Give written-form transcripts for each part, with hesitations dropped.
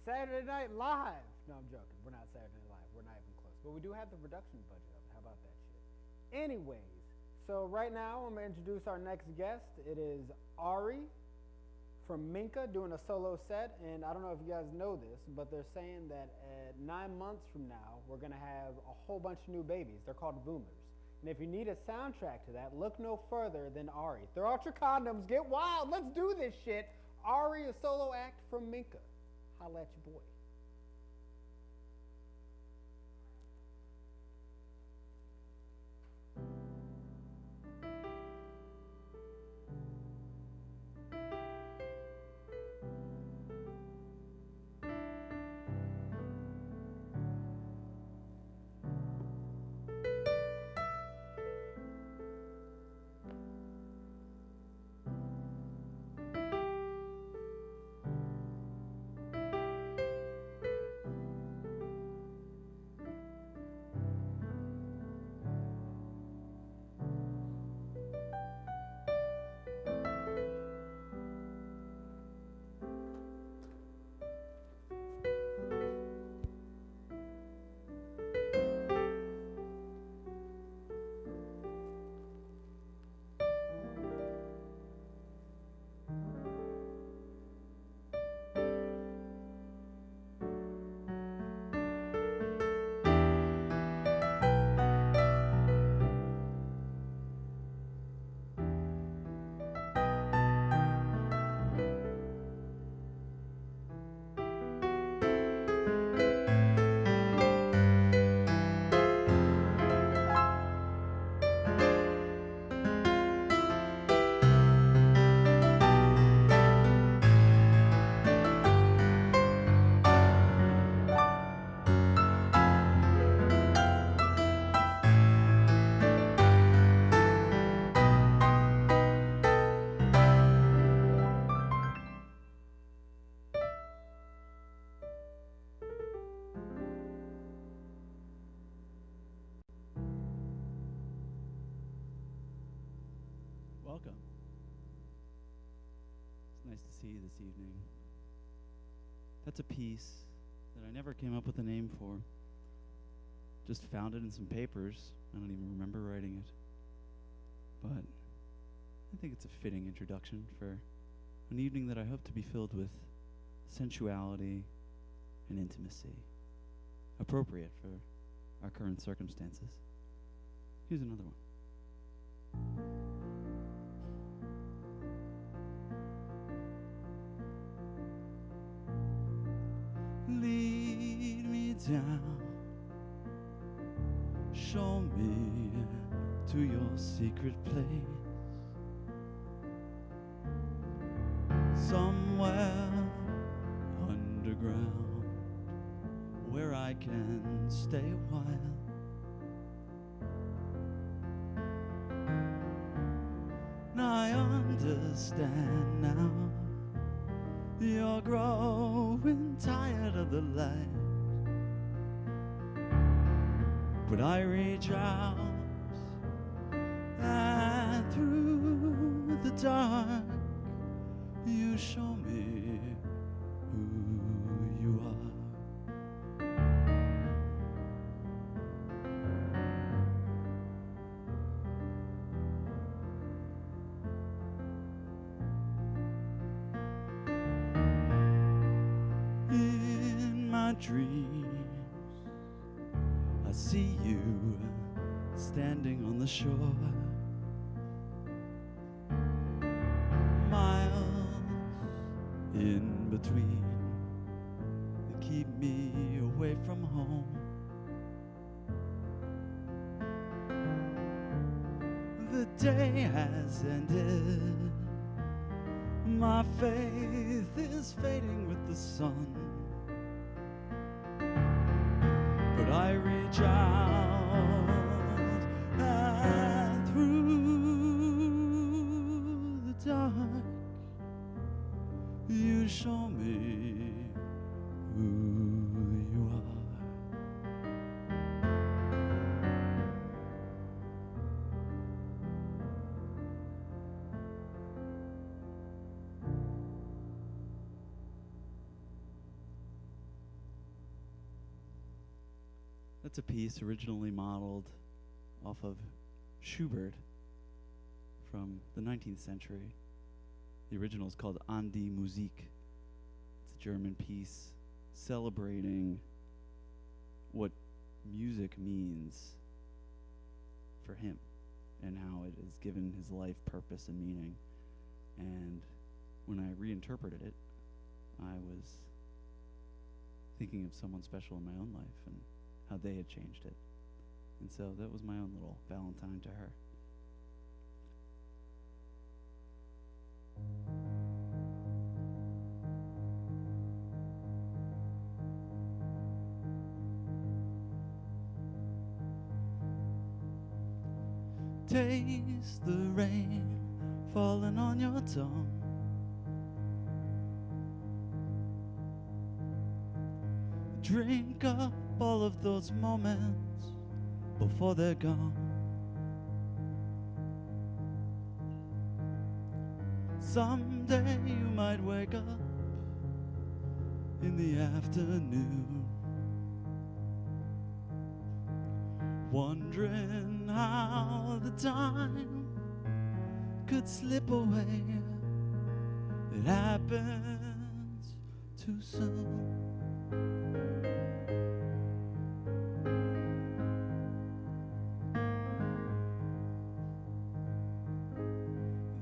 Saturday Night Live. No, I'm joking. We're not Saturday Night Live. We're not even close. But we do have the production budget of it. How about that shit? Anyways, so right now I'm going to introduce our next guest. It is Ari from Minka doing a solo set. And I don't know if you guys know this, but they're saying that 9 months from now, we're going to have a whole bunch of new babies. They're called boomers. And if you need a soundtrack to that, look no further than Ari. Throw out your condoms. Get wild. Let's do this shit. Ari, a solo act from Minka. Holla at your boy. Welcome. It's nice to see you this evening. That's a piece that I never came up with a name for. Just found it in some papers. I don't even remember writing it. But I think it's a fitting introduction for an evening that I hope to be filled with sensuality and intimacy, appropriate for our current circumstances. Here's another one. Lead me down, show me to your secret place, somewhere underground where I can stay a while. I understand now. You're growing tired of the light, but I reach out, and through the dark you show me who you are. Dreams, I see you standing on the shore, miles in between that keep me away from home. The day has ended, my faith is fading with the sun. But I reach out, and through the dark you show me who you are. That's a piece originally modeled off of Schubert from the 19th century. The original is called An die Musik. It's a German piece celebrating what music means for him and how it has given his life purpose and meaning. And when I reinterpreted it, I was thinking of someone special in my own life and how they had changed it. And so that was my own little Valentine to her. Taste the rain falling on your tongue. Drink up all of those moments before they're gone. Someday you might wake up in the afternoon, wondering how the time could slip away. It happens too soon.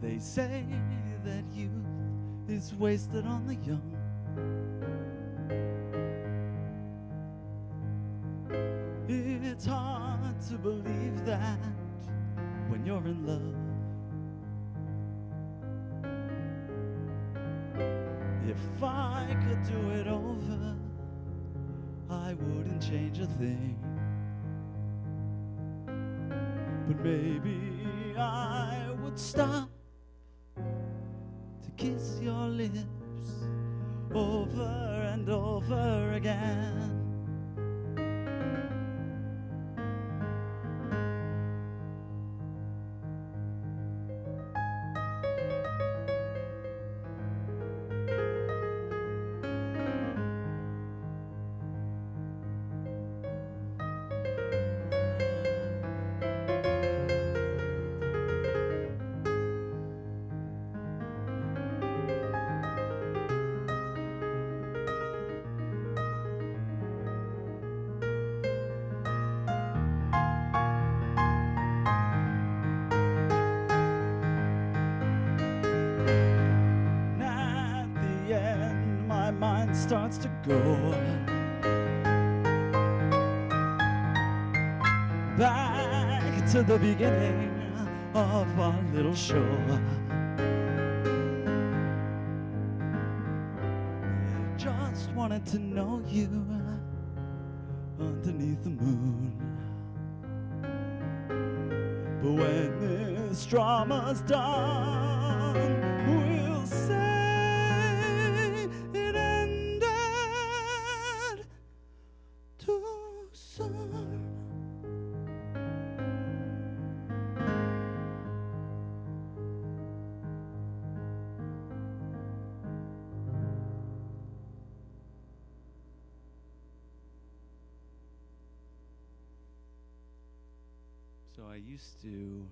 They say that youth is wasted on the young. It's hard to believe that when you're in love. If I could do it over, I wouldn't change a thing. But maybe I would stop to kiss your lips over and over again. Starts to go back to the beginning of our little show. Just wanted to know you underneath the moon. But when this drama's done, we'll say So I used to,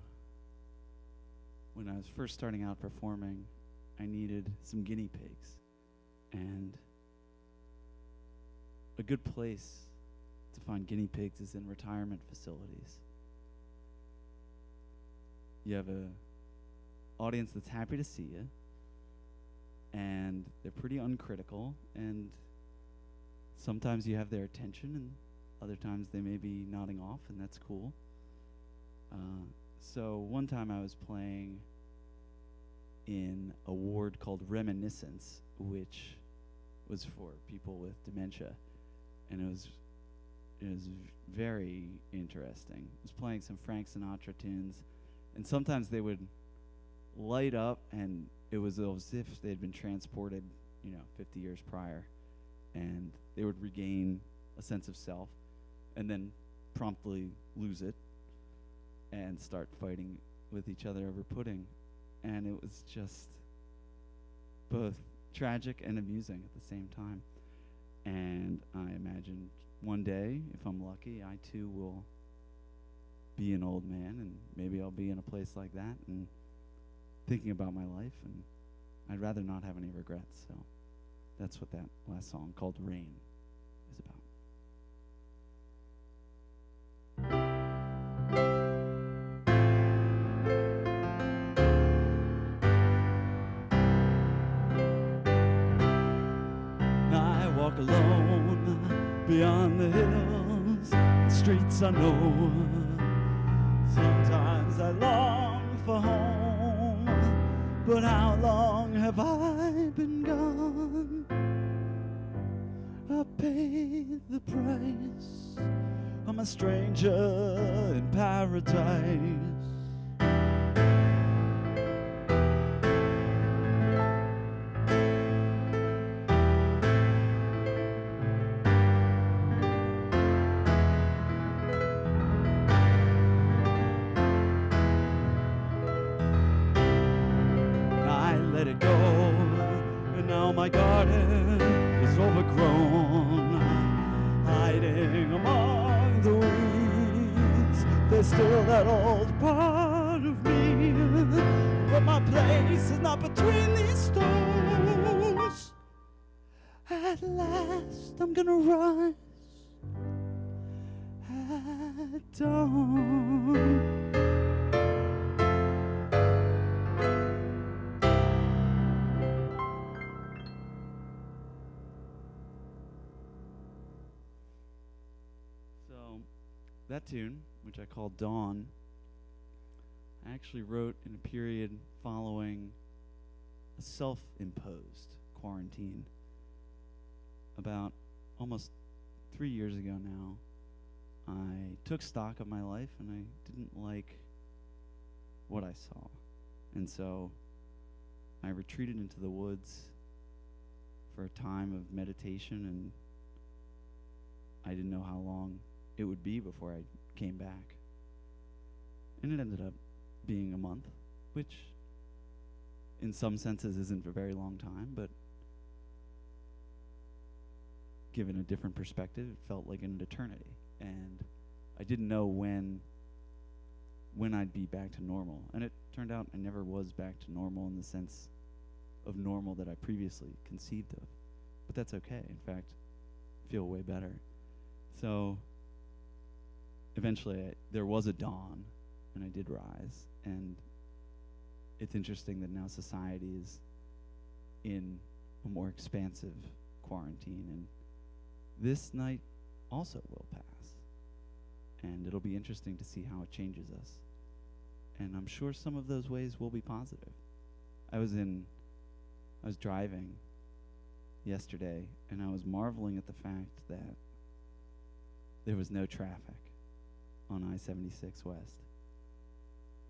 when I was first starting out performing, I needed some guinea pigs. And a good place to find guinea pigs is in retirement facilities. You have an audience that's happy to see you, and they're pretty uncritical, and sometimes you have their attention, and other times they may be nodding off, and that's cool. So one time I was playing in a ward called Reminiscence, which was for people with dementia, and it was very interesting. I was playing some Frank Sinatra tunes, and sometimes they would light up, and it was as if they had been transported, 50 years prior, and they would regain a sense of self, and then promptly lose it and start fighting with each other over pudding. And it was just both tragic and amusing at the same time. And I imagined one day, if I'm lucky, I too will be an old man, and maybe I'll be in a place like that and thinking about my life, and I'd rather not have any regrets. So that's what that last song called Rain is about. I walk alone beyond the hills, the streets I know. Sometimes I long for home, but how long have I been gone? I paid the price. I'm a stranger in paradise. Let it go, and now my garden is overgrown. Hiding among the weeds, there's still that old part of me, but my place is not between these stones. At last I'm gonna rise at dawn. That tune, which I called Dawn, I actually wrote in a period following a self-imposed quarantine. About almost 3 years ago now, I took stock of my life and I didn't like what I saw. And so I retreated into the woods for a time of meditation, and I didn't know how long it would be before I came back. And it ended up being a month, which in some senses isn't a very long time, but given a different perspective, it felt like an eternity. And I didn't know when I'd be back to normal. And it turned out I never was back to normal in the sense of normal that I previously conceived of. But that's okay. In fact, I feel way better. So eventually there was a dawn, and I did rise. And it's interesting that now society is in a more expansive quarantine, and this night also will pass. And it'll be interesting to see how it changes us. And I'm sure some of those ways will be positive. I was driving yesterday, and I was marveling at the fact that there was no traffic on I-76 West.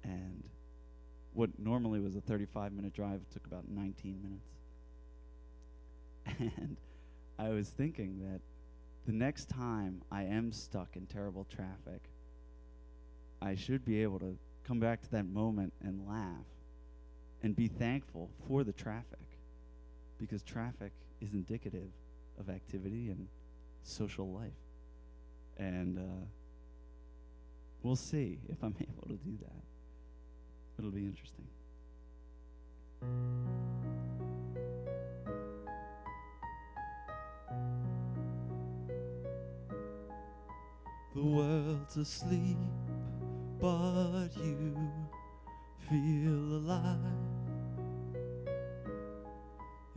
And what normally was a 35-minute drive took about 19 minutes. And I was thinking that the next time I am stuck in terrible traffic, I should be able to come back to that moment and laugh and be thankful for the traffic, because traffic is indicative of activity and social life. And we'll see if I'm able to do that. It'll be interesting. The world's asleep, but you feel alive.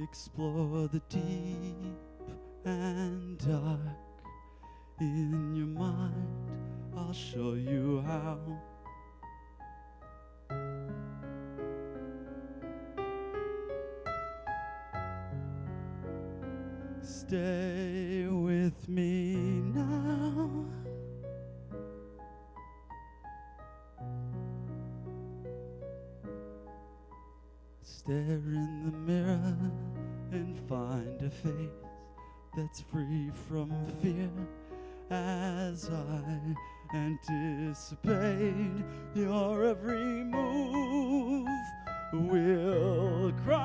Explore the deep and dark in your mind. I'll show you how. Stay with me now. Stare in the mirror and find a face that's free from fear, as I anticipate your every move. Will cry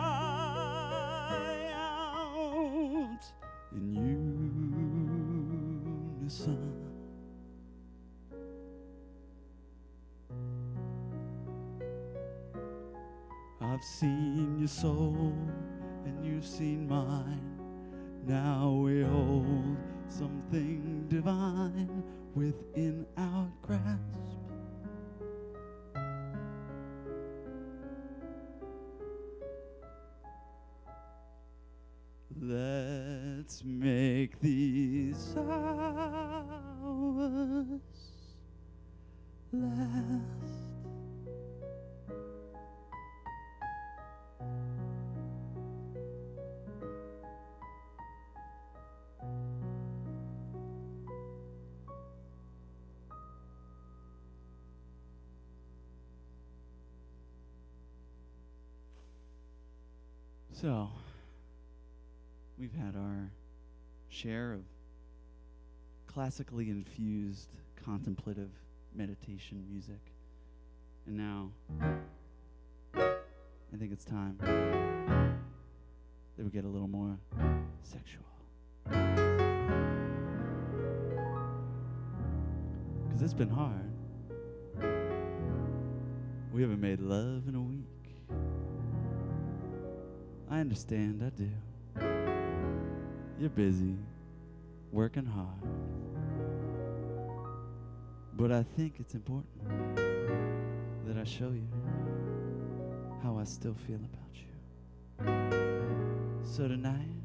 out in unison. I've seen your soul and you've seen mine. Now we hold something divine within our grasp. Let's make these hours last. So, we've had our share of classically infused contemplative meditation music. And now, I think it's time that we get a little more sexual. 'Cause it's been hard. We haven't made love in a week. I understand, I do. You're busy, working hard. But I think it's important that I show you how I still feel about you. So tonight,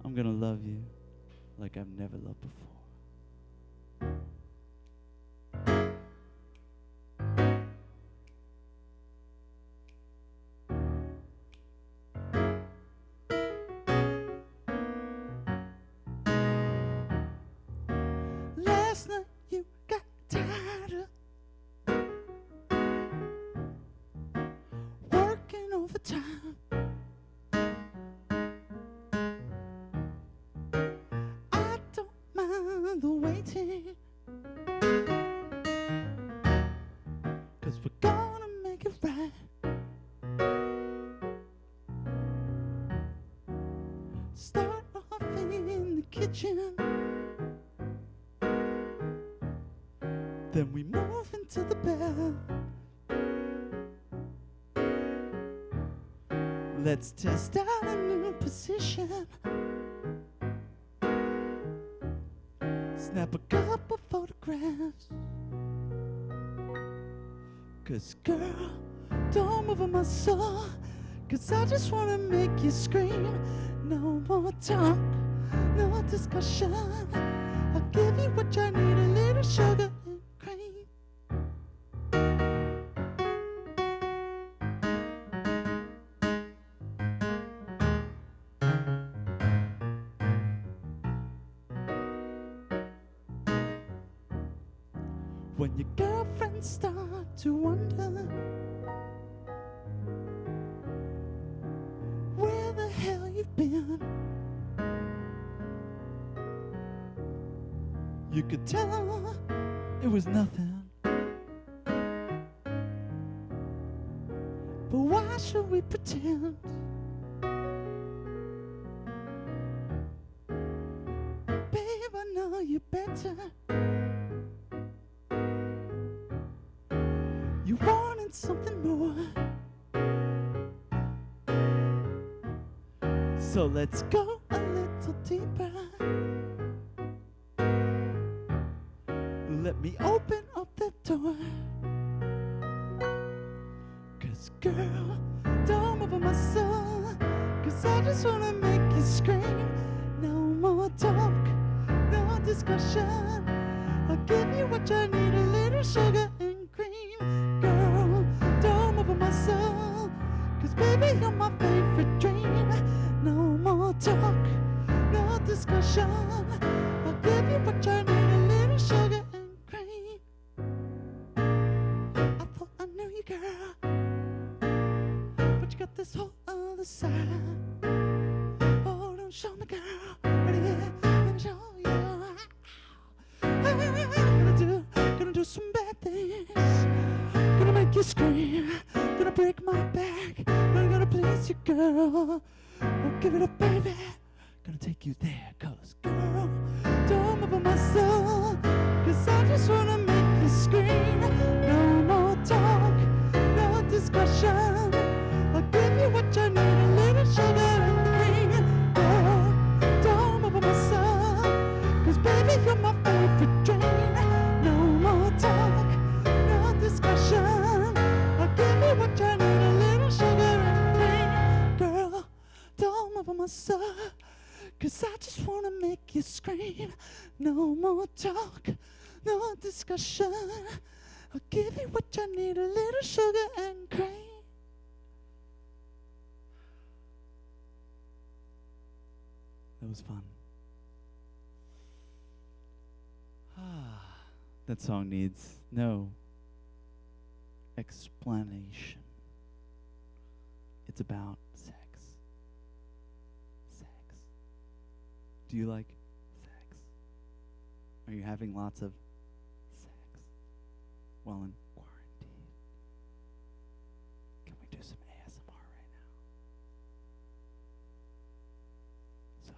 I'm gonna love you like I've never loved before. Last night you got tired of working overtime. I don't mind the waiting, 'cause we're gonna make it right. Start off in the kitchen, then we move into the bed. Let's test out a new position. Snap a couple photographs. 'Cause girl, don't move a muscle, 'cause I just wanna make you scream. No more talk, no discussion. I'll give you what you need, a little sugar and cream. When your girlfriends start to wonder where the hell you've been, you could tell her it was nothing. But why should we pretend? Babe, I know you better. You wanted something more. So let's go a little deeper. Let me open up the door. 'Cause girl, don't move a muscle, 'cause I just wanna make you scream. No more talk, no discussion. I'll give you what you need, a little sugar and cream. Girl, don't move a muscle, 'cause baby, you're my favorite dream. No more talk, no discussion. I'll give you what you need, a little sugar and cream. I thought I knew you, girl, but you got this whole other side. Oh, don't show me, girl, but yeah, let me show you. Gonna do some bad things. Gonna make you scream. Gonna break my back. But I'm gonna please you, girl. Oh, give it up, baby. Gonna take you there, 'cause girl, don't move a muscle, 'cause I just wanna make you scream. No more talk, no my soul, 'cause I just wanna make you scream. No more talk, no discussion. I'll give you what you need, a little sugar and cream. That was fun. That song needs no explanation. It's about sex. Sex. Do you like sex? Are you having lots of sex while in quarantine? Can we do some ASMR right now? So,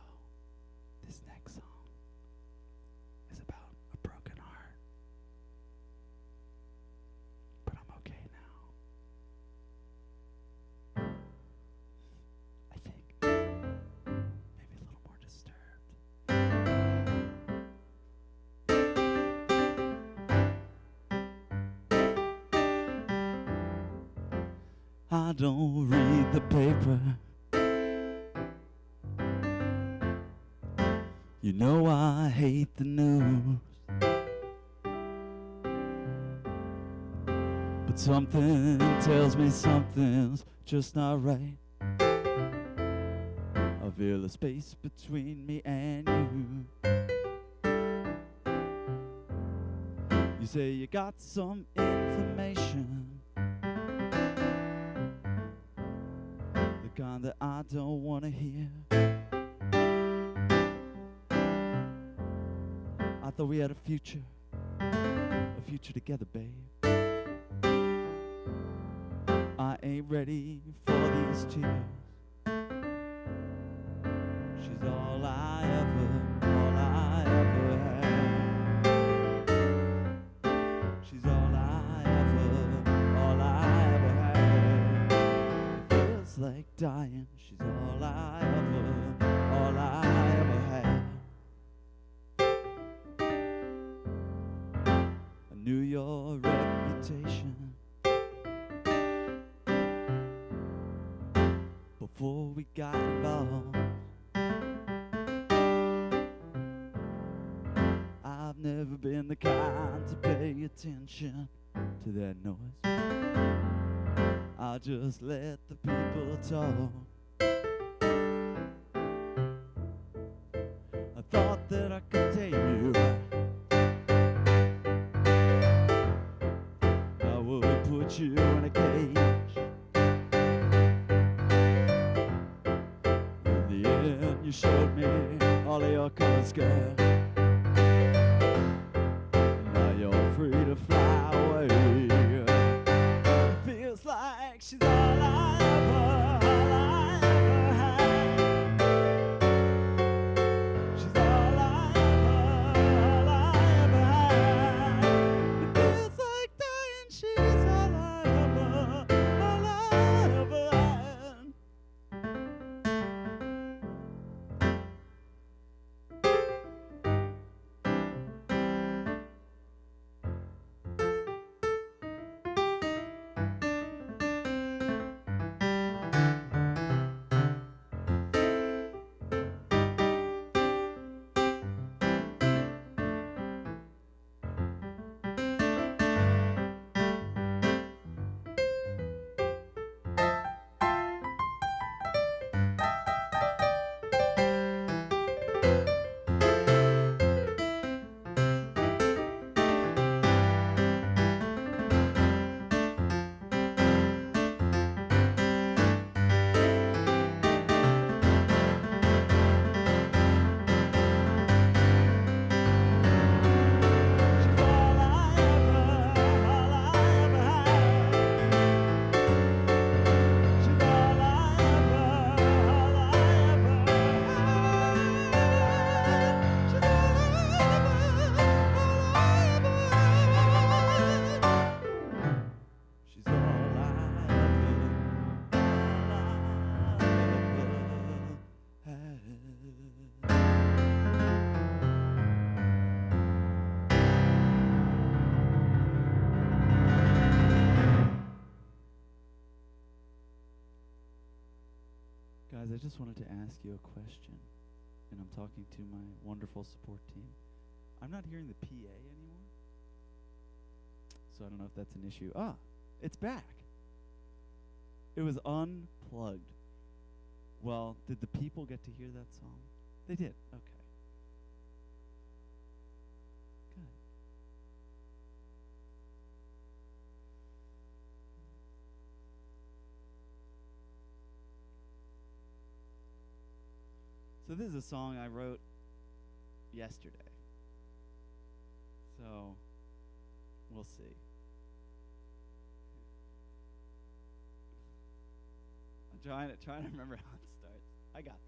this next song is about a broken heart. But I'm okay now. I think. Maybe a little more disturbed. I don't read the paper. You know I hate the news. But something tells me something's just not right. I feel a space between me and you. You say you got some information, the kind that I don't want to hear. I thought we had a future together, babe. I ain't ready for these tears. She's all I ever had. She's all I ever had. It feels like dying. She's all I ever had. I knew your reputation before we got involved. I've never been the kind to pay attention to that noise. I just let the people talk. I thought that I could tame you. I would put you in a cage. In the end, you showed me all of your colors, girl. Now you're free to fly away. It feels like she's all I ever had. She's all I ever had. It feels like dying. She's all I ever had. Guys, I just wanted to ask you a question, and I'm talking to my wonderful support team. I'm not hearing the PA anymore, so I don't know if that's an issue. Ah, it's back. It was unplugged. Well, did the people get to hear that song? They did. Okay. Good. So this is a song I wrote yesterday. So we'll see. I'm trying to remember how it starts. I got this.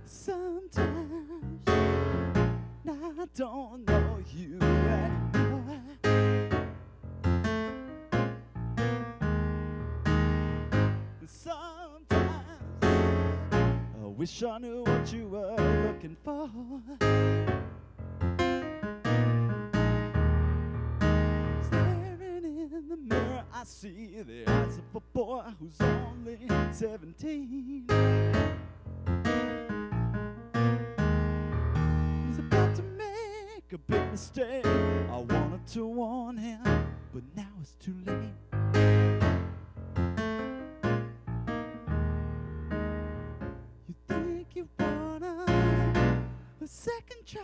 Sometimes I don't know you anymore. Sometimes I wish I knew what you were looking for. Staring in the mirror, I see the eyes of a boy who's only 17. He's about to make a big mistake. I wanted to warn him, but now it's too late. You wanna a second try,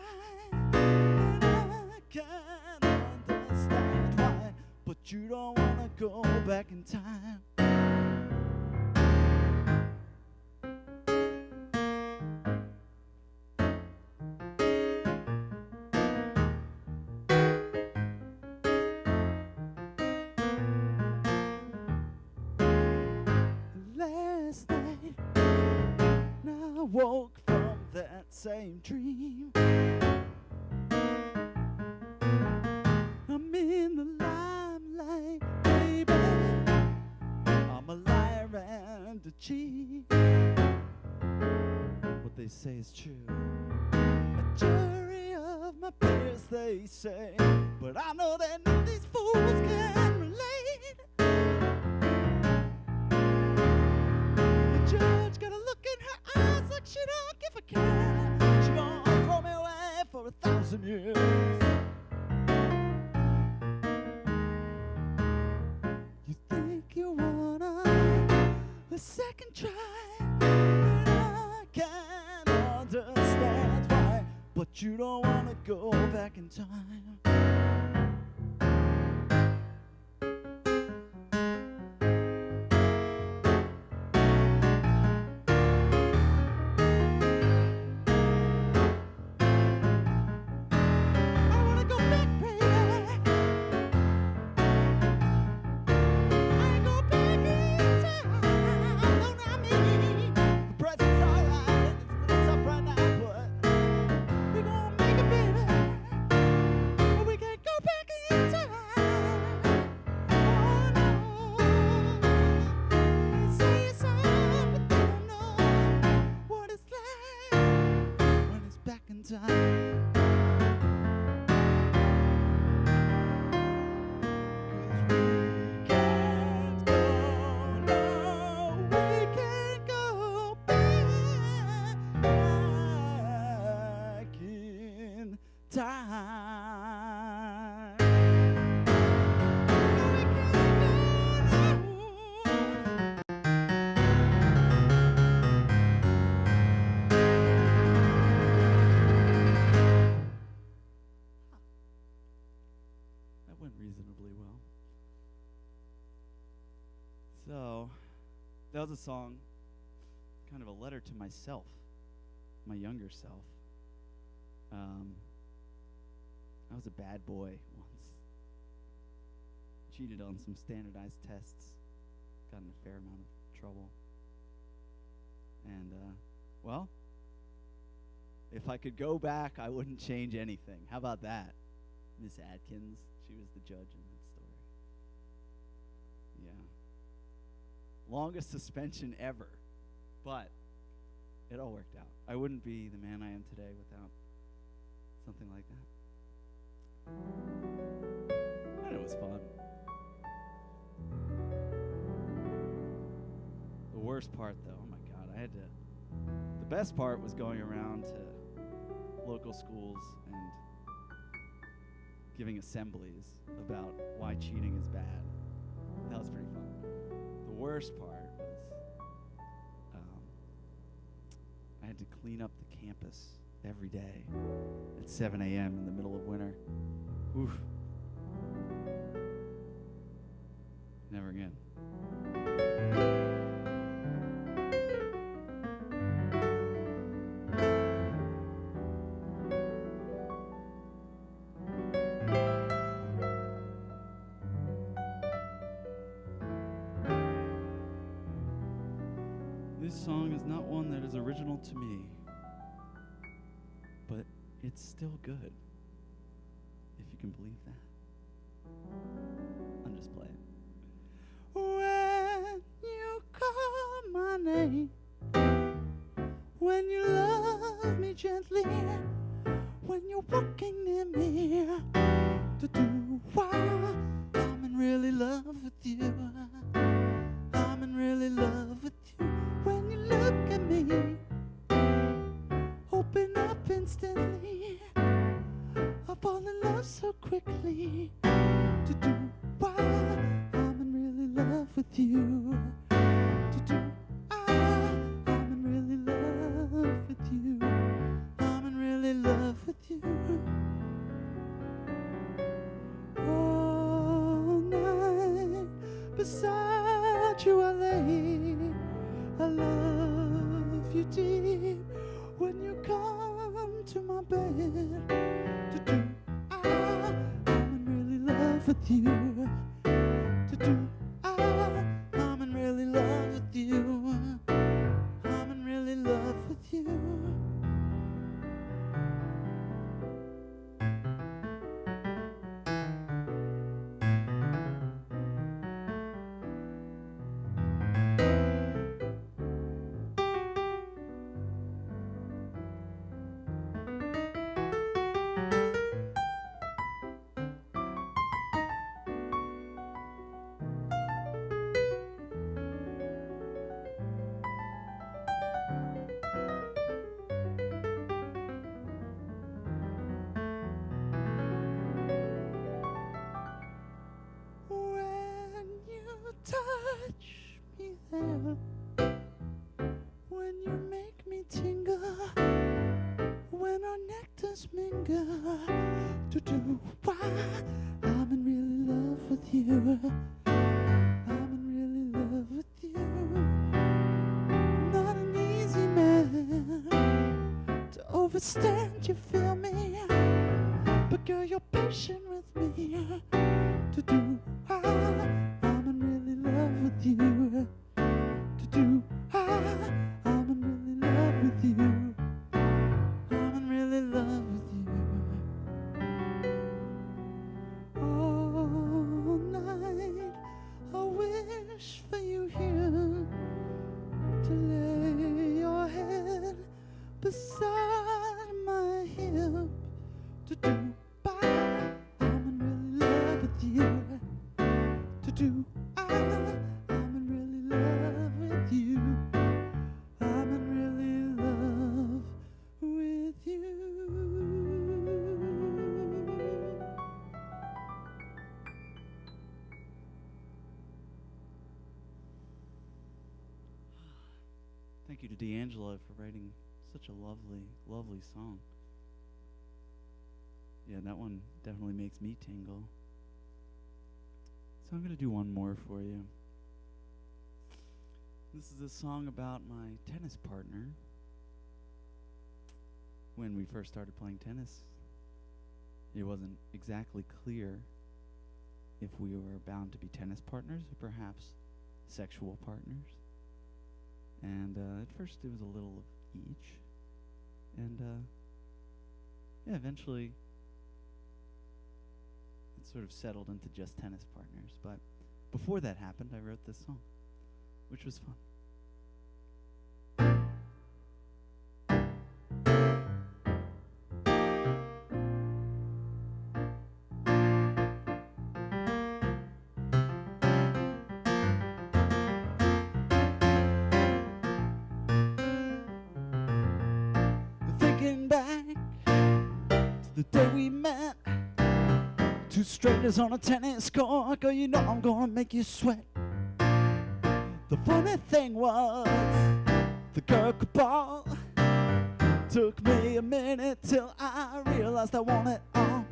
and I can't understand why, but you don't wanna go back in time. Last night I woke from that same dream. I'm in the limelight, baby. I'm a liar and a cheat. What they say is true. A jury of my peers, they say, but I know that none of these fools can relate. The judge got a look in her eyes like she don't give a care. She gonna throw me away for 1,000 years. You think you wanna a second try, and I can't understand why, but you don't wanna go back in time. So, that was a song, kind of a letter to myself, my younger self. I was a bad boy once. Cheated on some standardized tests. Got in a fair amount of trouble. And, well, if I could go back, I wouldn't change anything. How about that? Miss Atkins, she was the judge in that story. Yeah. Longest suspension ever. But it all worked out. I wouldn't be the man I am today without something like that. And it was fun. The worst part, though, oh my God, the best part was going around to local schools and giving assemblies about why cheating is bad. That was pretty fun. The worst part was I had to clean up the campus every day at 7 a.m. in the middle of winter. Oof. Never again. This song is not one that is original to me, but it's still good, if you can believe that. I'm just playing. When you call my name, when you love me gently, when you're walking near me, why I'm in really love with you. I'm in really love with you. When you look at me, open up instantly. I fall in love so quickly. Why I'm in really love with you. I'm in really love with you. I'm in really love with you. All night beside you I lay. I love you deep when you come to my bed. I'm in really love with you. I'm in really love with you. I'm in really love with you. Touch me there, when you make me tingle, when our nectars mingle, why I'm in really love with you. I'm in really love with you. Not an easy man to overstand, you feel me, but girl, you're patient with me. I'm in really love with you. I'm in really love with you. I'm in really love with you. All night I wish for you here, to lay your head beside my hip, I'm in really love with you. I'm in really love with you. I'm in really love with you. Thank you to D'Angelo for writing such a lovely, lovely song. Yeah, that one definitely makes me tingle. So I'm going to do one more for you. This is a song about my tennis partner. When we first started playing tennis, it wasn't exactly clear if we were bound to be tennis partners or perhaps sexual partners. And at first it was a little of each. And yeah, eventually it sort of settled into just tennis partners. But before that happened, I wrote this song. which was fun. Thinking back to the day we met, two strangers on a tennis court. Girl, you know I'm gonna make you sweat. The funny thing was, the girl could ball. Took me a minute till I realized I want it all.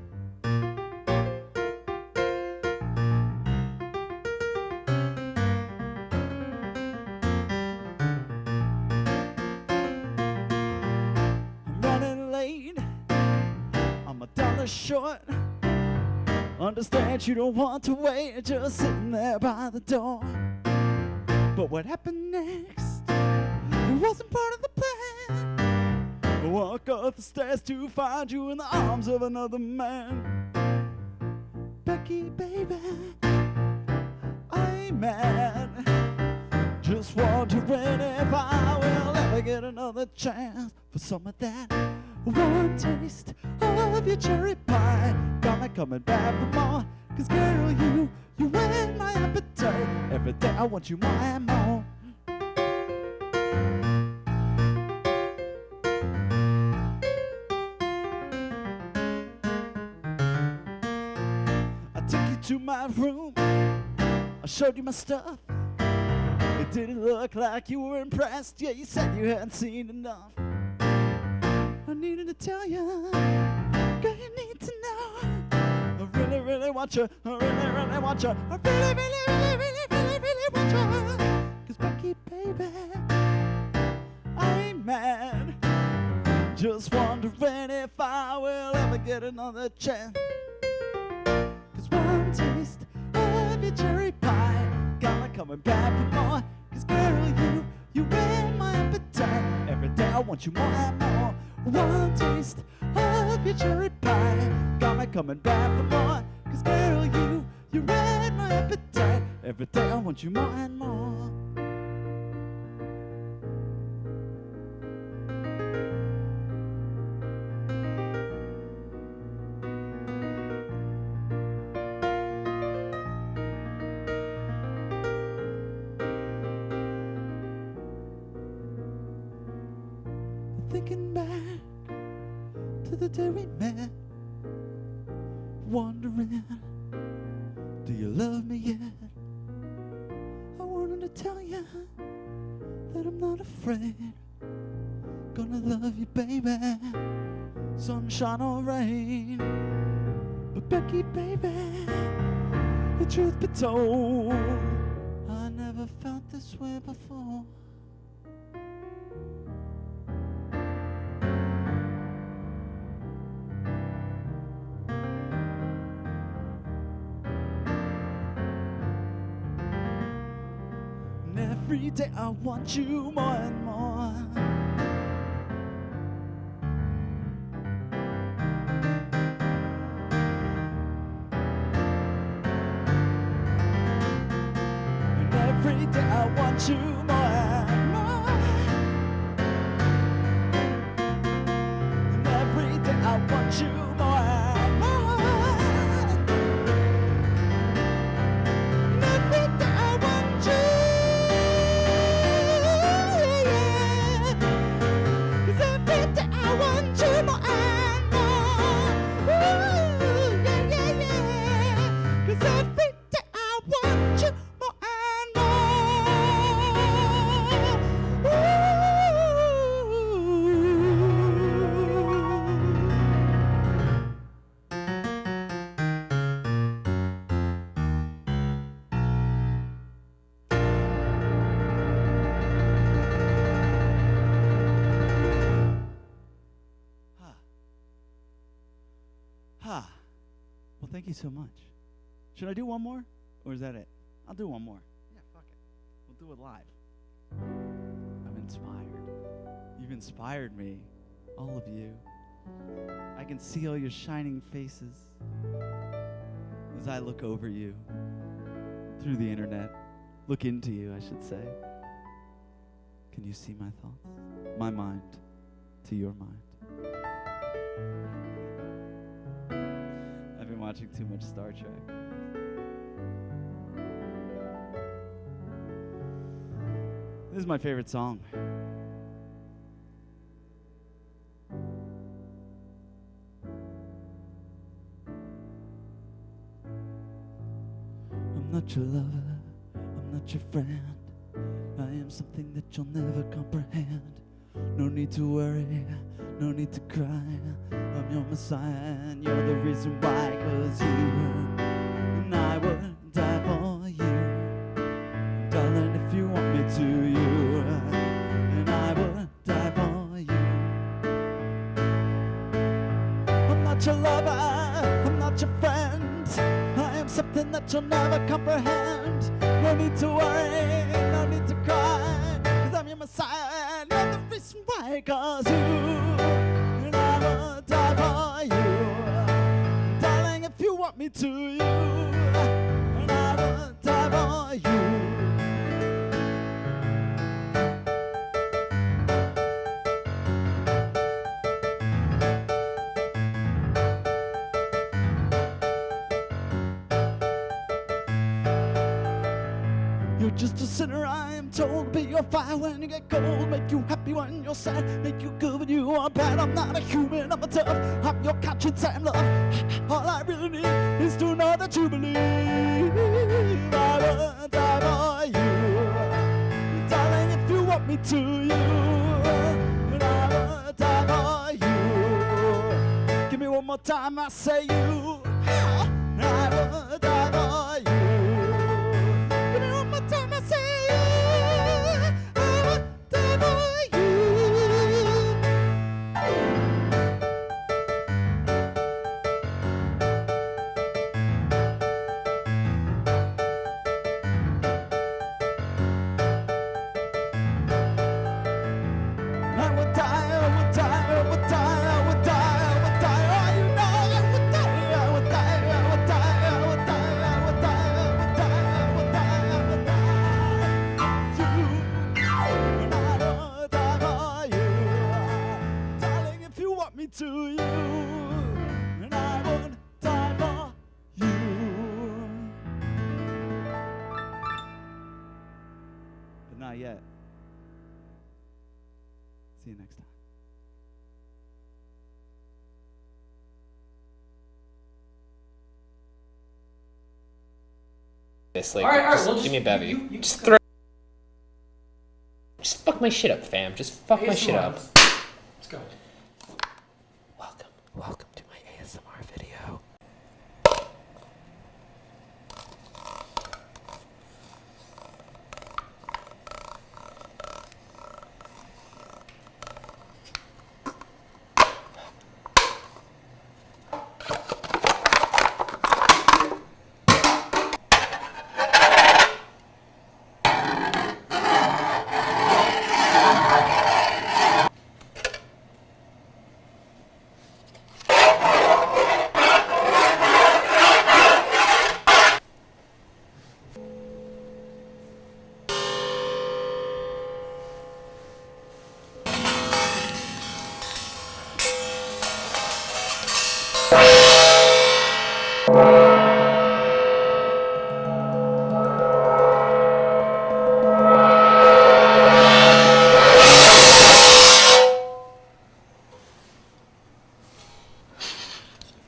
I'm running late, I'm $1 short. Understand you don't want to wait, just sitting there by the door. But what happened next, it wasn't part of the plan. I walk up the stairs to find you in the arms of another man. Becky, baby, I'm mad. Just wondering if I will ever get another chance for some of that. One taste of your cherry pie got me coming back for more. 'Cause girl, you whet my appetite. Every day I want you more and more. I took you to my room, I showed you my stuff. It didn't look like you were impressed. Yeah, you said you hadn't seen enough. I needed to tell you, girl, you need to know. I really, really want you. I really, really want you. I really, really, really, really, really, really want you. 'Cause Becky, baby, I'm mad. Just wondering if I will ever get another chance. 'Cause one taste of your cherry pie got me coming back for more. 'Cause girl, you whet my appetite. Every day I want you more and more. One taste of your cherry pie got me coming back for more. 'Cause girl, you whet my appetite. Every day I want you more and more. Thinking back to the day we met, wondering, do you love me yet? I wanted to tell you that I'm not afraid. Gonna love you, baby, sunshine or rain. But Becky, baby, the truth be told, I never felt this way before. Every day I want you more and more. And every day I want you more and more. And every day I want you more and more. And every day I want you. Well, thank you so much. Should I do one more? Or is that it? I'll do one more. Yeah, fuck it. We'll do it live. I'm inspired. You've inspired me. All of you. I can see all your shining faces as I look over you through the internet, look into you, I should say. Can you see my thoughts? My mind to your mind. I've been watching too much Star Trek. This is my favorite song. I'm not your lover, I'm not your friend. I am something that you'll never comprehend. No need to worry, no need to cry. I'm your Messiah and you're the reason why. 'Cause you and I would die for you, darling, if you want me to. You and I would die for you. I'm not your lover, I'm not your friend. I am something that you'll never comprehend. No need to worry, no need to cry. 'Cause I'm your Messiah and you're the reason why. 'Cause you and I will die for you, darling, if you want me to. You and I will die for you. You're just a sinner, I am told. Be your fire when you get cold. Make you happy when you're sad. Make you good when you are bad. I'm not a human, I'm a tough. I'm your conscience and love. All I really need is to know that you believe. I will die for you, darling, if you want me to. You and I will die for you. Give me one more time, I say you. I will die for you. Give me one more time, I say you. I will die for you. I would die, I would die, I would die, I would die, I would die. Oh, you know I would die, I would die, I would die, I would die, I would die, I would die, I would die, I would die. You and I would die for you, darling, if you want me to. You and I would die for you. But not yet. See you next time. This, like, All right, just well, give me a bevy. you Just go. throw. Just fuck my shit up, fam. Just fuck my shit up. Let's go. Welcome to my ASMR video.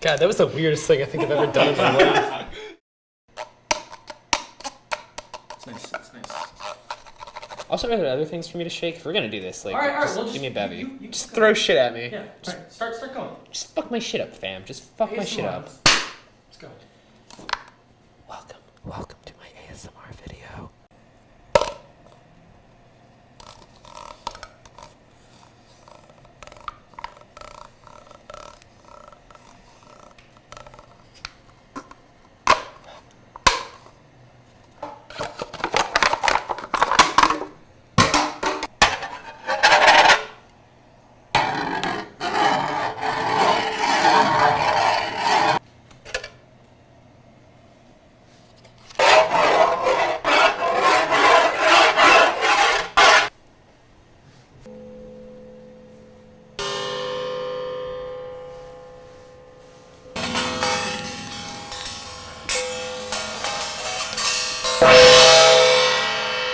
God, that was the weirdest thing I think I've ever done in my life. It's nice. It's nice. Also, are there other things for me to shake? If we're gonna do this, like, All right, just well, give me a bevy. you Just go. throw shit at me. Yeah, all right, start going. Just fuck my shit up, fam. Just fuck my shit up. Let's go. Welcome to my ASMR video.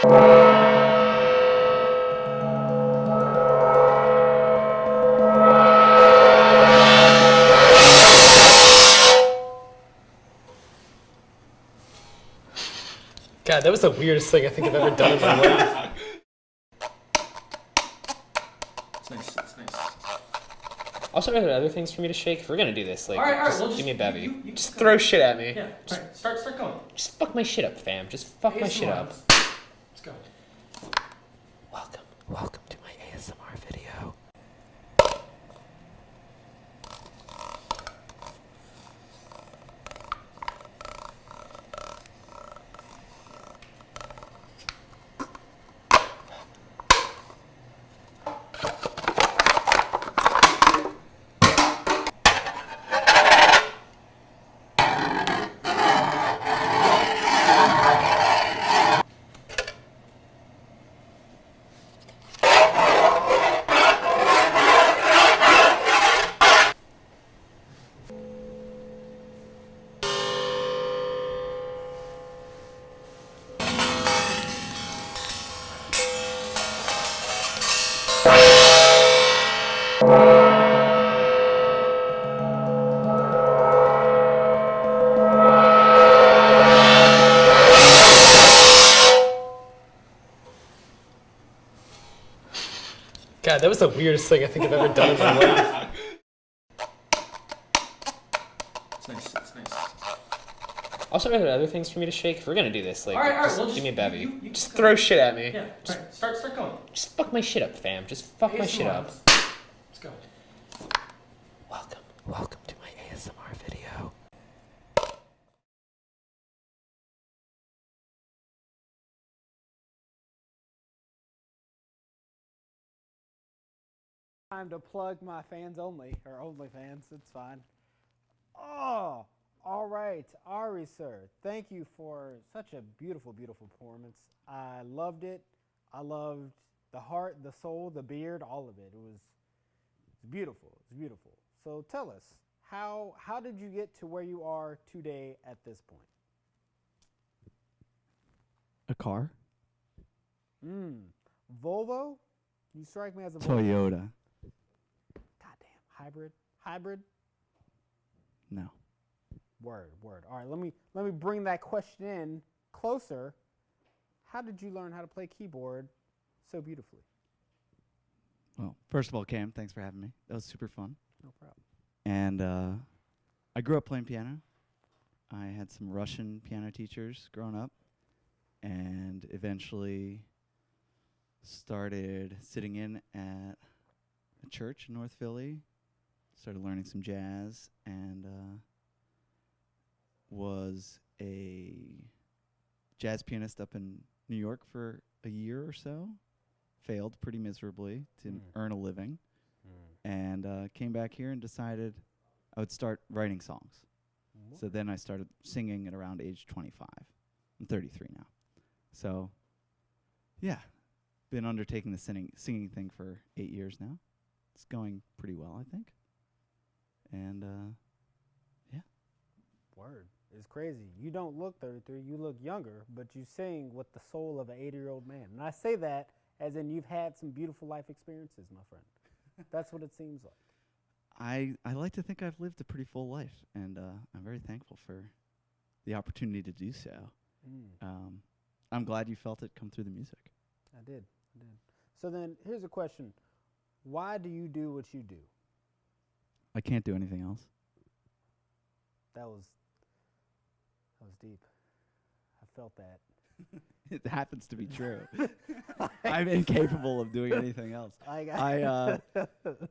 God, that was the weirdest thing I think I've ever done in my life. It's nice. It's nice. Also, are there other things for me to shake? If we're gonna do this, like, All right, just we'll give me a bevy. you Just throw shit at me. Yeah. All right. Start going. Just fuck my shit up, fam. Just fuck my shit ASMR. up. Let's go. Welcome to my ASMR video. God, that was the weirdest thing I think I've ever done in my life. It's nice. It's nice. Also, are there other things for me to shake? If we're gonna do this, like, All right. just We'll give me a bevy. Just throw shit at me. Yeah. All right. Start going. Just fuck my shit up, fam. Just fuck my shit ASMR. up. Let's go. Welcome to my ASMR video. Time to plug my fans only, or only fans, it's fine. Oh, all right, Ari, sir, thank you for such a beautiful, beautiful performance. I loved it. I loved the heart, the soul, the beard, all of it. It was beautiful. It's beautiful. So tell us, how did you get to where you are today at this point? A car? Volvo? You strike me as a Volvo. Toyota. Goddamn, hybrid? No. Word. All right, let me bring that question in closer. How did you learn how to play keyboard so beautifully? Well, first of all, Cam, thanks for having me. That was super fun. No problem. And I grew up playing piano. I had some Russian piano teachers growing up, and eventually started sitting in at a church in North Philly, started learning some jazz, and was a jazz pianist up in New York for a year or so. Failed pretty miserably to earn a living, and came back here and decided I would start writing songs. So then I started singing at around age 25. I'm 33 now. So, yeah, been undertaking the singing thing for 8 years now. It's going pretty well, I think. And, yeah. Word. It's crazy. You don't look 33. You look younger, but you sing with the soul of an 80-year-old man. And I say that as in you've had some beautiful life experiences, my friend. That's what it seems like. I like to think I've lived a pretty full life, and I'm very thankful for the opportunity to do so. I'm glad you felt it come through the music. I did. So then here's a question. Why do you do what you do? I can't do anything else. That was deep. I felt that. It happens to be true. I'm incapable of doing anything else.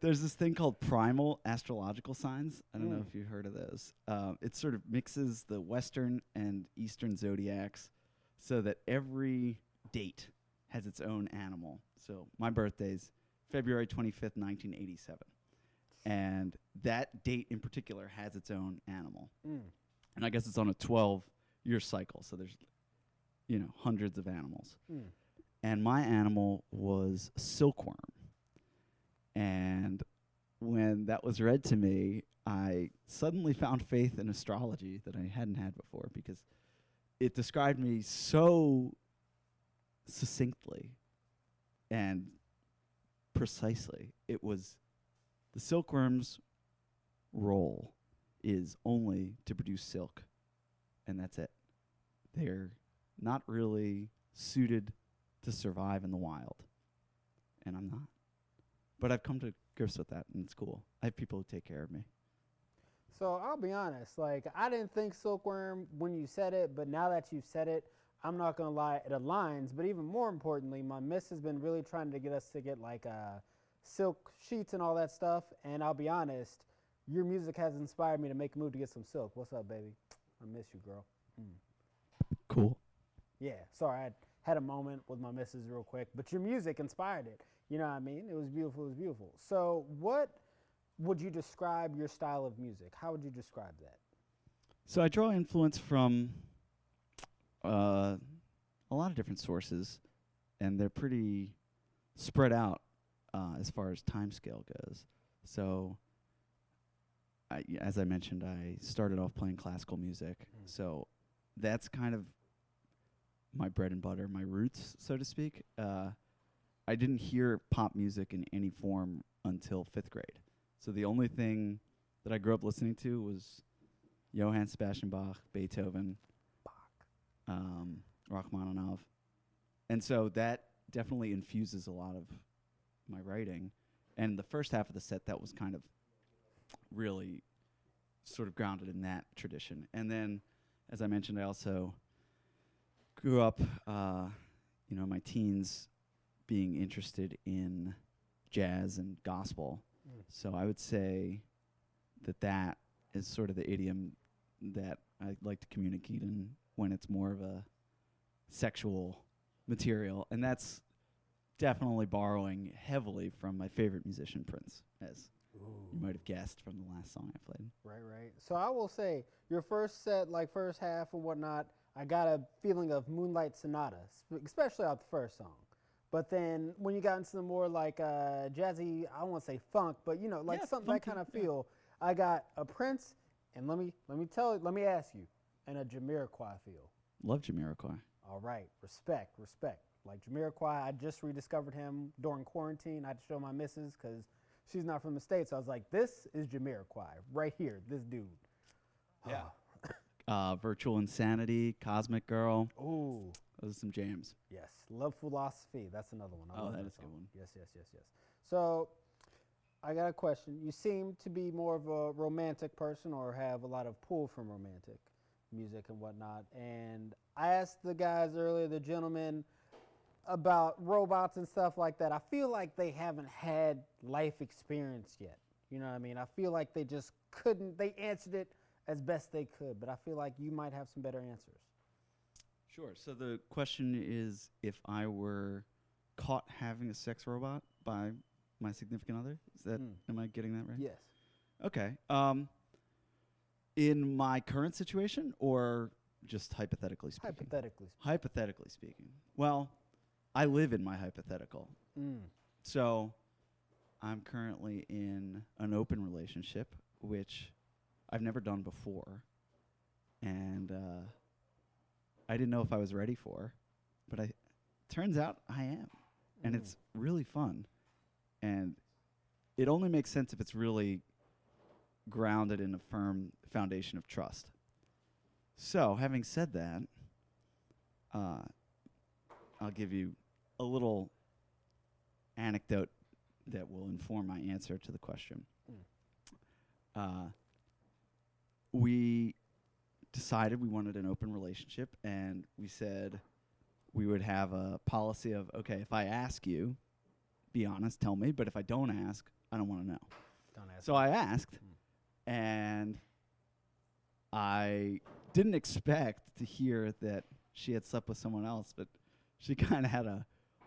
There's this thing called primal astrological signs. I don't know if you've heard of those. It sort of mixes the Western and Eastern zodiacs so that every date has its own animal. So my birthday's February 25th, 1987. And that date in particular has its own animal. And I guess it's on a 12-year cycle. So there's hundreds of animals. And my animal was a silkworm. And when that was read to me, I suddenly found faith in astrology that I hadn't had before, because it described me so succinctly and precisely. It was the silkworm's role is only to produce silk, and that's it. They're not really suited to survive in the wild, and I'm not. But I've come to grips with that, and it's cool. I have people who take care of me. So I'll be honest, like I didn't think silkworm when you said it, but now that you've said it, I'm not gonna lie, it aligns. But even more importantly, my miss has been really trying to get us to get like silk sheets and all that stuff. And I'll be honest, your music has inspired me to make a move to get some silk. What's up, baby? I miss you, girl. Cool. Yeah, sorry, I had a moment with my missus real quick, but your music inspired it. You know what I mean? It was beautiful. It was beautiful. So what would you describe your style of music? How would you describe that? So I draw influence from a lot of different sources, and they're pretty spread out as far as time scale goes. So, as I mentioned, I started off playing classical music, so that's kind of my bread and butter, my roots, so to speak. I didn't hear pop music in any form until 5th grade. So the only thing that I grew up listening to was Johann Sebastian Bach, Beethoven, Rachmaninoff. And so that definitely infuses a lot of my writing. And the first half of the set, that was kind of really sort of grounded in that tradition. And then, as I mentioned, I also grew up, my teens being interested in jazz and gospel. So I would say that is sort of the idiom that I like to communicate in when it's more of a sexual material. And that's definitely borrowing heavily from my favorite musician, Prince, as you might have guessed from the last song I played. Right. So I will say, your first set, like first half and whatnot, I got a feeling of Moonlight Sonata, especially out the first song. But then when you got into the more like jazzy, I won't say funk, but like something that kind of feel, I got a Prince, and let me ask you, and a Jamiroquai feel. Love Jamiroquai. All right, respect. Like Jamiroquai, I just rediscovered him during quarantine. I had to show my missus because she's not from the States. So I was like, this is Jamiroquai right here, this dude. Yeah. Virtual Insanity, Cosmic Girl. Ooh. Those are some jams. Yes. Love Philosophy. That's another one. I love that that is a good one. Yes. So I got a question. You seem to be more of a romantic person or have a lot of pull from romantic music and whatnot. And I asked the guys earlier, the gentlemen, about robots and stuff like that. I feel like they haven't had life experience yet. You know what I mean? I feel like they just couldn't. They answered it as best they could, but I feel like you might have some better answers. Sure. So the question is, if I were caught having a sex robot by my significant other, is that am I getting that right? Yes. Okay. In my current situation, or just hypothetically speaking? Hypothetically speaking. Well, I live in my hypothetical. So I'm currently in an open relationship, which I've never done before. And I didn't know if I was ready for, but turns out I am. And it's really fun. And it only makes sense if it's really grounded in a firm foundation of trust. So, having said that, I'll give you a little anecdote that will inform my answer to the question. We decided we wanted an open relationship, and we said we would have a policy of, okay, if I ask you, be honest, tell me, but if I don't ask, I don't want to know. Don't ask. So I asked, and I didn't expect to hear that she had slept with someone else, but she kind of had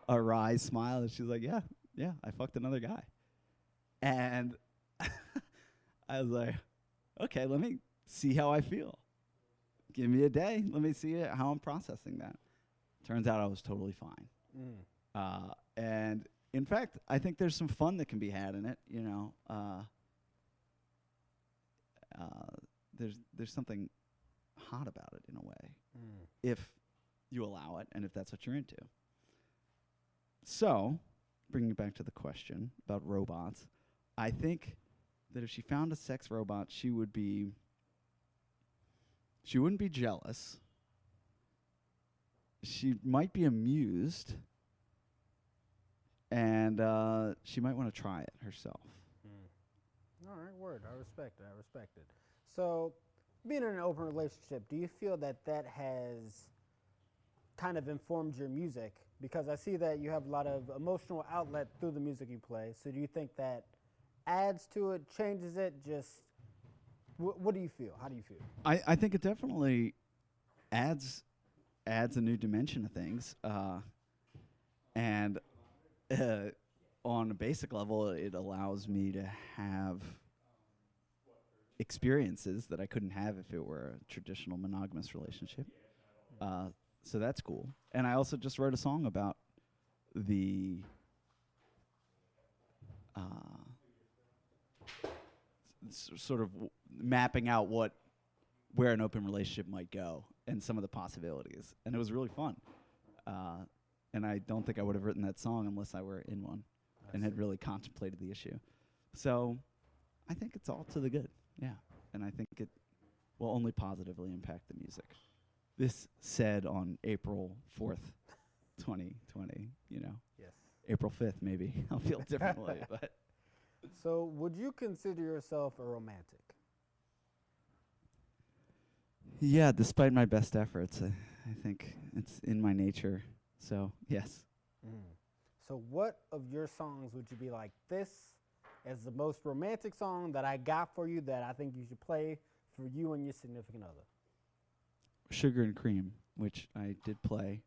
a wry smile, and she was like, yeah, I fucked another guy. And I was like, okay, let me see how I feel. Give me a day. Let me see how I'm processing that. Turns out I was totally fine. And in fact, I think there's some fun that can be had in it. There's something hot about it in a way, if you allow it, and if that's what you're into. So, bringing it back to the question about robots, I think that if she found a sex robot, she wouldn't be jealous. She might be amused, and she might want to try it herself. All right, word. I respect it. I respect it. So, being in an open relationship, do you feel that that has kind of informed your music? Because I see that you have a lot of emotional outlet through the music you play. So, do you think that adds to it, changes it? Just what do you feel? How do you feel? I think it definitely adds a new dimension to things, and on a basic level, it allows me to have experiences that I couldn't have if it were a traditional monogamous relationship. So that's cool. And I also just wrote a song about the sort of mapping out where an open relationship might go and some of the possibilities. And it was really fun. And I don't think I would have written that song unless I were in one and had really contemplated the issue. So I think it's all to the good. Yeah. And I think it will only positively impact the music. This said on April 4th, 2020, Yes. April 5th, maybe I'll feel differently. But So, would you consider yourself a romantic? yeah, despite my best efforts, I think it's in my nature. So, yes. So, what of your songs would you be like, this is the most romantic song that I got for you that I think you should play for you and your significant other? Sugar and Cream, which I did play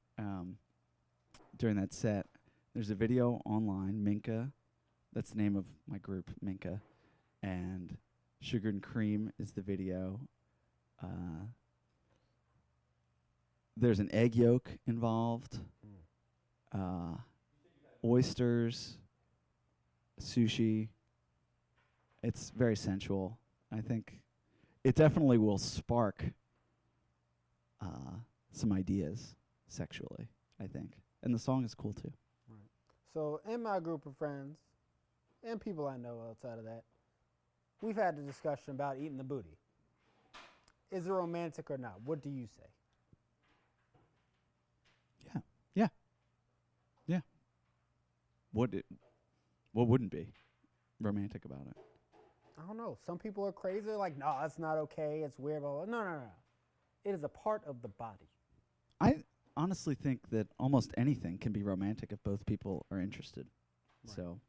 during that set. There's a video online, Minka. That's the name of my group, Minka. And Sugar and Cream is the video. There's an egg yolk involved, oysters, sushi. It's very sensual. I think it definitely will spark some ideas sexually, I think. And the song is cool too. So, in my group of friends and people I know outside of that, we've had the discussion about eating the booty. Is it romantic or not? What do you say? Yeah. What wouldn't be romantic about it? I don't know. Some people are crazy. They're like, no, that's not okay. It's weird. Blah, blah. No. It is a part of the body. I honestly think that almost anything can be romantic if both people are interested. Right. So,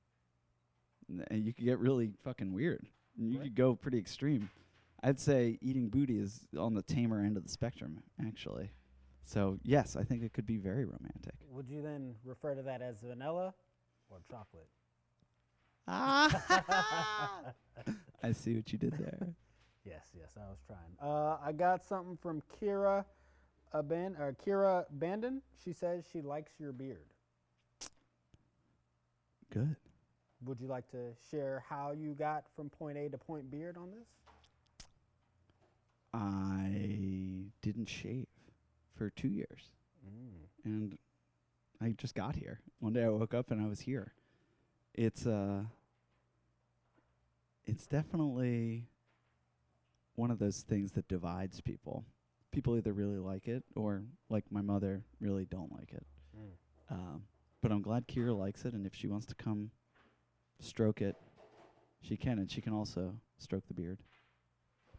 and you could get really fucking weird. And you Right. could go pretty extreme. I'd say eating booty is on the tamer end of the spectrum, actually. So, yes, I think it could be very romantic. Would you then refer to that as vanilla or chocolate? I see what you did there. Yes, I was trying. I got something from Kira Bandon. She says she likes your beard. Good. Would you like to share how you got from point A to point beard on this? I didn't shave for 2 years. And I just got here. One day I woke up and I was here. It's definitely one of those things that divides people. People either really like it or, like my mother, really don't like it. But I'm glad Kira likes it, and if she wants to come stroke it, she can, and she can also stroke the beard.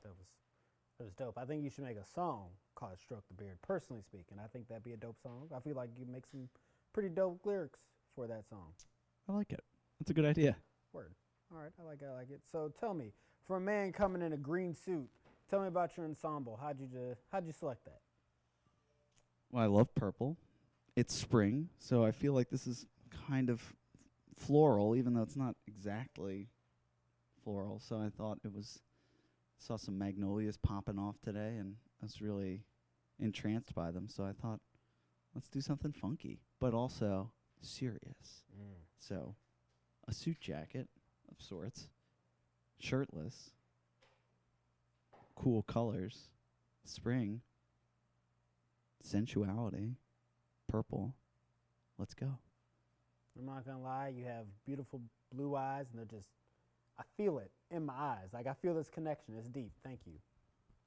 That was dope. I think you should make a song called Stroke the Beard, personally speaking. I think that'd be a dope song. I feel like you make some pretty dope lyrics for that song. I like it. That's a good idea. Word. All right, I like it. So tell me, for a man coming in a green suit, tell me about your ensemble. How'd you select that? Well, I love purple. It's spring, so I feel like this is kind of floral, even though it's not exactly floral. So I thought saw some magnolias popping off today, and I was really entranced by them. So I thought, let's do something funky, but also serious. So a suit jacket of sorts, shirtless, cool colors, spring, sensuality, purple. Let's go. I'm not gonna lie, you have beautiful blue eyes, and they're just, I feel it in my eyes. Like, I feel this connection. It's deep. Thank you.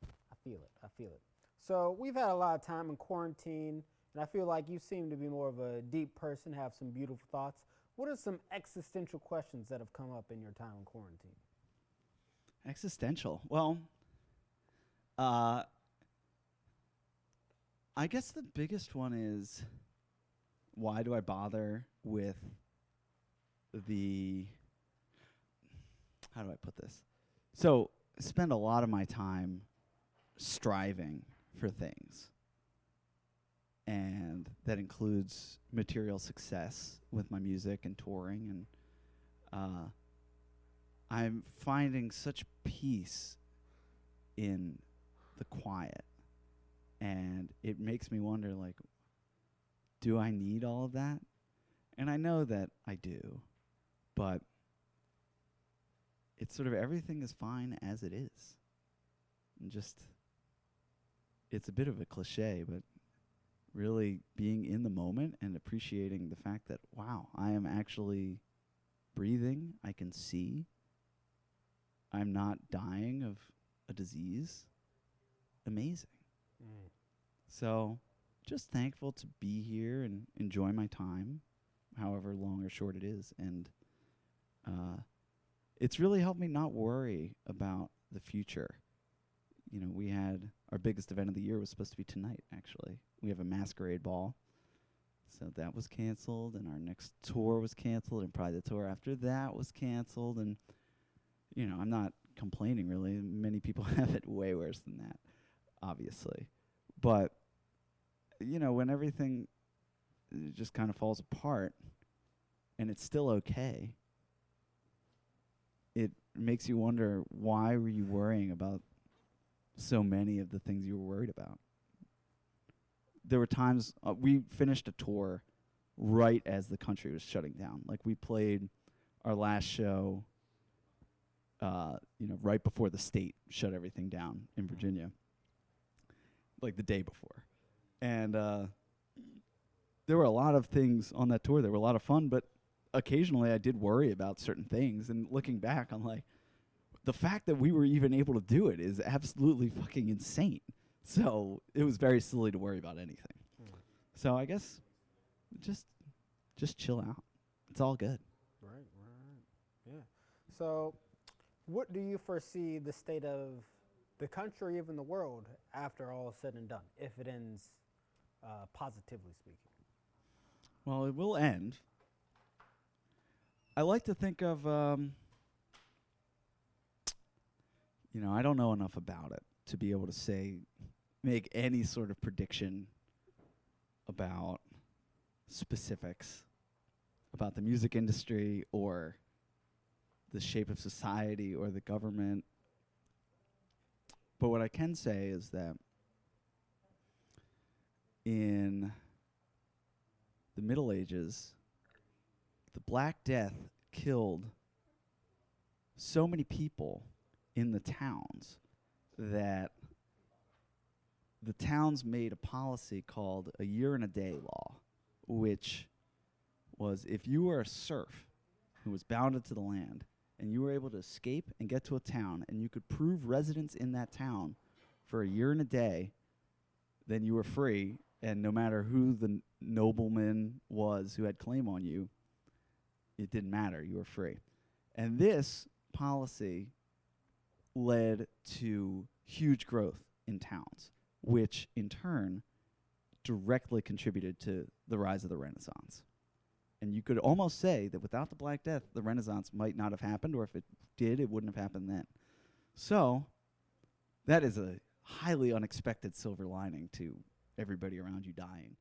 I feel it. I feel it. So, we've had a lot of time in quarantine, and I feel like you seem to be more of a deep person, have some beautiful thoughts. What are some existential questions that have come up in your time in quarantine? Existential. Well, I guess the biggest one is, why do I bother with the, how do I put this? So, I spend a lot of my time striving for things. And that includes material success with my music and touring. And I'm finding such peace in the quiet. And it makes me wonder, like, do I need all of that? And I know that I do, but it's sort of everything is fine as it is. And just, it's a bit of a cliche, but really being in the moment and appreciating the fact that, wow, I am actually breathing, I can see, I'm not dying of a disease. Amazing. Mm. So, just thankful to be here and enjoy my time, however long or short it is. And it's really helped me not worry about the future. You know, we had our biggest event of the year was supposed to be tonight, actually. We have a masquerade ball. So that was canceled, and our next tour was canceled, and probably the tour after that was canceled. And, you know, I'm not complaining, really. Many people have it way worse than that, obviously. But, you know, when everything just kind of falls apart and it's still okay, it makes you wonder, why were you worrying about so many of the things you were worried about? There were times we finished a tour right as the country was shutting down. Like, we played our last show, you know, right before the state shut everything down in Virginia, like the day before. And there were a lot of things on that tour that were a lot of fun, but occasionally I did worry about certain things. And looking back, I'm like, the fact that we were even able to do it is absolutely fucking insane. So it was very silly to worry about anything. So I guess just chill out. It's all good. Right. Yeah. So, what do you foresee the state of the country, even the world, after all is said and done, if it ends positively speaking? Well, it will end. I like to think of, you know, I don't know enough about it to be able to make any sort of prediction about specifics about the music industry or the shape of society or the government. But what I can say is that in the Middle Ages, the Black Death killed so many people in the towns that the towns made a policy called a year and a day law, which was, if you were a serf who was bounded to the land and you were able to escape and get to a town and you could prove residence in that town for a year and a day, then you were free. And no matter who the nobleman was who had claim on you, it didn't matter. You were free. And this policy led to huge growth in towns, which in turn directly contributed to the rise of the Renaissance. And you could almost say that without the Black Death, the Renaissance might not have happened, or if it did, it wouldn't have happened then. So that is a highly unexpected silver lining to everybody around you dying.